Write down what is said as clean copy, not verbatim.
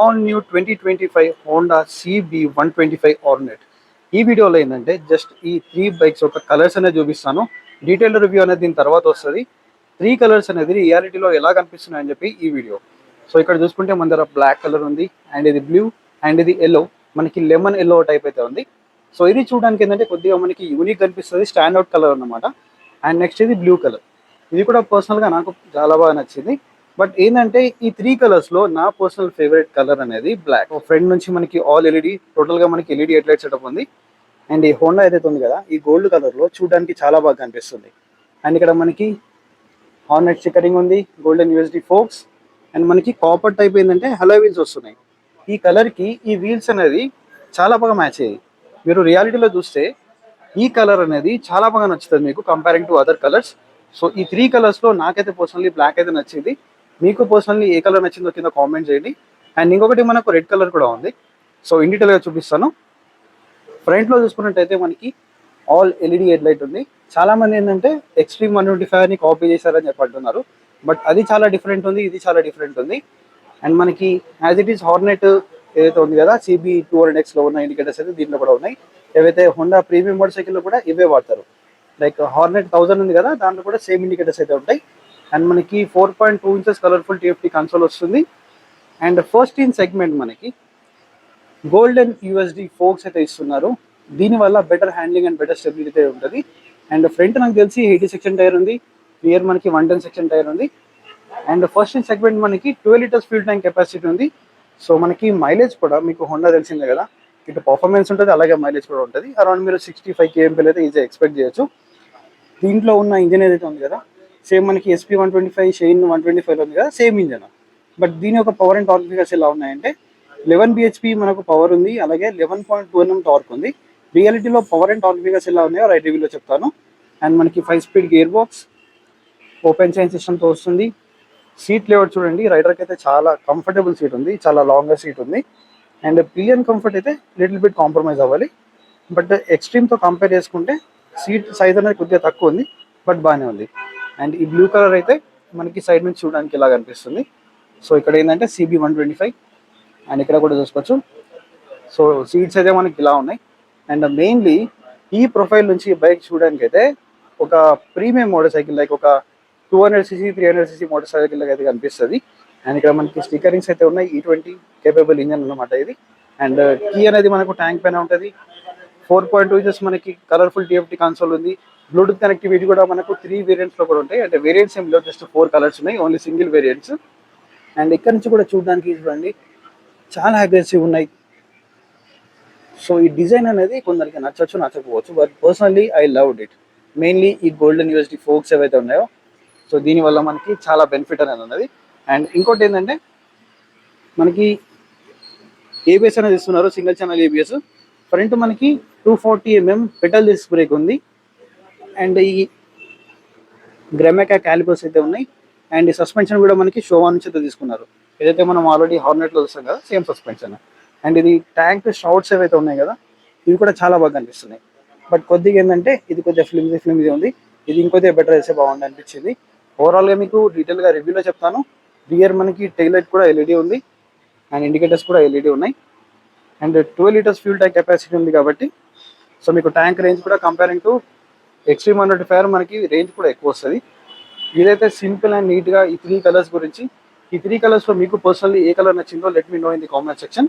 All new 2025 Honda CB125 ఆర్నెట్. ఈ వీడియోలో ఏంటంటే జస్ట్ ఈ 3 బైక్స్ ఒక కలర్స్ అనేది చూపిస్తాను. డీటెయిల్ రివ్యూ అనేది దీని తర్వాత వస్తుంది. 3 కలర్స్ అనేది రియాలిటీలో ఎలా కనిపిస్తున్నాయని చెప్పి ఈ వీడియో. సో ఇక్కడ చూసుకుంటే మన దగ్గర బ్లాక్ కలర్ ఉంది, అండ్ ఇది బ్లూ, అండ్ ఇది ఎల్లో, మనకి లెమన్ ఎల్లో టైప్ అయితే ఉంది. సో ఇది చూడడానికి ఏంటంటే కొద్దిగా మనకి యూనిక్ కనిపిస్తుంది, స్టాండ్ అవుట్ కలర్ అన్నమాట. అండ్ నెక్స్ట్ ఇది బ్లూ కలర్, ఇది కూడా పర్సనల్గా నాకు చాలా బాగా నచ్చింది. బట్ ఏంటంటే ఈ 3 కలర్స్లో నా పర్సనల్ ఫేవరెట్ కలర్ అనేది బ్లాక్. ఫ్రంట్ నుంచి మనకి ఆల్ ఎల్ఈడి, టోటల్గా మనకి ఎల్ఈడి హెడ్లైట్ సెటప్ ఉంది. అండ్ ఈ హోండా ఏదైతే ఉంది కదా, ఈ గోల్డ్ కలర్లో చూడడానికి చాలా బాగా కనిపిస్తుంది. అండ్ ఇక్కడ మనకి హార్నెట్ స్టిక్కరింగ్ ఉంది, గోల్డెన్ యూఎస్డి ఫోక్స్, అండ్ మనకి కాపర్ టైప్ ఏంటంటే హలో వీల్స్ వస్తున్నాయి. ఈ కలర్కి ఈ వీల్స్ అనేది చాలా బాగా మ్యాచ్ అయ్యాయి. మీరు రియాలిటీలో చూస్తే ఈ కలర్ అనేది చాలా బాగా నచ్చుతుంది మీకు comparing to other colours. So ఈ 3 కలర్స్లో నాకైతే పర్సనల్లీ బ్లాక్ అయితే నచ్చింది. మీకు పర్సనల్లీ ఏ కలర్ నచ్చిందో కింద కామెంట్ చేయండి. అండ్ ఇంకొకటి మనకు రెడ్ కలర్ కూడా ఉంది. సో ఇన్ డీటెయిల్గా చూపిస్తాను. ఫ్రంట్లో చూసుకున్నట్టయితే మనకి ఆల్ ఎల్ఈడి హెడ్ లైట్ ఉంది. చాలామంది ఏంటంటే ఎక్స్ట్రీమ్ 125ని కాపీ చేశారని చెప్పి అంటున్నారు. బట్ అది చాలా డిఫరెంట్ ఉంది, ఇది చాలా డిఫరెంట్ ఉంది. అండ్ మనకి యాజ్ ఇట్ ఈస్ హార్నెట్ ఏదైతే ఉంది కదా, CB200Xలో ఉన్న ఇండికేటర్స్ అయితే దీంట్లో కూడా ఉన్నాయి. ఏవైతే హోండా ప్రీమియం మోటార్ సైకిల్లో కూడా ఇవే వాడతారు. లైక్ హార్నెట్ 1000 ఉంది కదా, దాంట్లో కూడా సేమ్ ఇండికేటర్స్ అయితే ఉంటాయి. అండ్ మనకి 4.2 ఇంచెస్ కలర్ఫుల్ TFT కన్సోల్ వస్తుంది. అండ్ ఫస్ట్ ఇన్ సెగ్మెంట్ మనకి గోల్డెన్ యూఎస్డి ఫోక్స్ అయితే ఇస్తున్నారు. దీనివల్ల better handling and better stability అయితే ఉంటుంది. అండ్ ఫ్రంట్ నాకు తెలిసి 80 సెక్షన్ టైర్ ఉంది, రియర్ మనకి 110 సెక్షన్ టైర్ ఉంది. అండ్ ఫస్ట్ ఇన్ సెగ్మెంట్ మనకి 12 లీటర్స్ ఫ్యూల్ ట్యాంక్ కెపాసిటీ ఉంది. సో మనకి మైలేజ్ కూడా మీకు హోండా తెలిసిందే కదా, ఇటు పర్ఫార్మెన్స్ ఉంటుంది, అలాగే మైలేజ్ కూడా ఉంటుంది. అరౌండ్ మీరు 65 kmpl అయితే ఈజీ ఎక్స్పెక్ట్ చేయొచ్చు. దీంట్లో ఉన్న ఇంజన్ ఏదైతే ఉంది కదా, సేమ్ మనకి SP125 షైన్ 125 ఉంది కదా, సేమ్ ఇంజన్. బట్ దీని యొక్క పవర్ అండ్ టార్క్ ఫిగర్స్ ఎలా ఉన్నాయంటే 11 bhp మనకు పవర్ ఉంది, అలాగే 11.2 Nm టార్క్ ఉంది. రియాలిటీలో పవర్ అండ్ టార్క్ ఫిగర్స్ ఎలా ఉన్నాయో రైట్ రివ్యూలో చెప్తాను. అండ్ మనకి 5 speed gear box, open chain సిస్టమ్తో వస్తుంది. సీట్ లేఅవుట్ చూడండి, రైడర్కి అయితే చాలా కంఫర్టబుల్ సీట్ ఉంది, చాలా లాంగర్ సీట్ ఉంది. అండ్ పిలియన్ కంఫర్ట్ అయితే లిటిల్ బిట్ కాంప్రమైజ్ అవ్వాలి. బట్ ఎక్స్ట్రీమ్తో కంపేర్ చేసుకుంటే సీట్ సైజ్ అనేది కొద్దిగా తక్కువ ఉంది, బట్ బాగానే ఉంది. అండ్ ఈ బ్లూ కలర్ అయితే మనకి సైడ్ నుంచి చూడడానికి ఇలా కనిపిస్తుంది. సో ఇక్కడ ఏంటంటే CB125, అండ్ ఇక్కడ కూడా చూసుకోవచ్చు. సో సీట్స్ అయితే మనకి ఇలా ఉన్నాయి. అండ్ మెయిన్లీ ఈ ప్రొఫైల్ నుంచి బైక్ చూడడానికి అయితే ఒక ప్రీమియం మోటార్ సైకిల్, లైక్ ఒక 200cc 300cc మోటార్ సైకిల్ అయితే కనిపిస్తుంది. అండ్ ఇక్కడ మనకి స్టిక్కరింగ్స్ అయితే ఉన్నాయి. E20 కేపబుల్ ఇంజన్ అన్నమాట ఇది. అండ్ కీ అనేది మనకు ట్యాంక్ పైన ఉంటుంది. 4.2 ఇంచెస్ మనకి కలర్ఫుల్ TFT కన్సోల్ ఉంది. బ్లూటూత్ కనెక్టివిటీ కూడా మనకు 3 వేరియంట్స్లో కూడా ఉంటాయి. అంటే వేరియంట్స్ ఏం లేవు, జస్ట్ 4 కలర్స్ ఉన్నాయి, ఓన్లీ సింగిల్ వేరియంట్స్. అండ్ ఇక్కడ నుంచి కూడా చూడడానికి చూడండి చాలా అగ్రెసివ్ ఉన్నాయి. సో ఈ డిజైన్ అనేది కొందరికి నచ్చచ్చు, నచ్చకపోవచ్చు. But personally I loved it. Mainly ఈ గోల్డెన్ యూఎస్డి ఫోక్స్ ఏవైతే ఉన్నాయో, సో దీనివల్ల మనకి చాలా బెనిఫిట్ అనేది ఉన్నది. అండ్ ఇంకోటి ఏంటంటే మనకి ABS అనేది ఇస్తున్నారు, సింగిల్ ఛానల్ ABS. ఫ్రంట్ మనకి 240 mm పెటల్ డిస్క్ బ్రేక్ ఉంది. అండ్ ఈ గ్రెమెకా క్యాలిపర్స్ అయితే ఉన్నాయి. అండ్ ఈ సస్పెన్షన్ కూడా మనకి షోవా నుంచి అయితే తీసుకున్నారు. ఏదైతే మనం ఆల్రెడీ హార్నెట్లో చూస్తాం కదా, సేమ్ సస్పెన్షన్. అండ్ ఇది ట్యాంక్ షార్ట్స్ ఏవైతే ఉన్నాయి కదా, ఇవి కూడా చాలా బాగా అనిపిస్తున్నాయి. బట్ కొద్దిగా ఏంటంటే ఇది కొద్దిగా ఫిల్మ్సీ ఉంది. ఇది ఇంకొద్దిగా బెటర్ అయితే బాగుంది అనిపించింది. ఓవరాల్గా మీకు డీటెయిల్గా రివ్యూలో చెప్తాను. రియర్ మనకి టైల్ లైట్ కూడా LED ఉంది, అండ్ ఇండికేటర్స్ కూడా LED ఉన్నాయి. And 12 litres fuel tank capacity ఉంది కాబట్టి సో మీకు ట్యాంక్ రేంజ్ కూడా కంపేరింగ్ టు ఎక్స్ట్రీమ్ 125 మనకి రేంజ్ కూడా ఎక్కువ వస్తుంది. ఇదైతే సింపుల్ అండ్ నీట్గా ఈ 3 కలర్స్ గురించి. ఈ 3 కలర్స్లో మీకు పర్సనల్లీ ఏ కలర్ నచ్చిందో let me know in the comment section.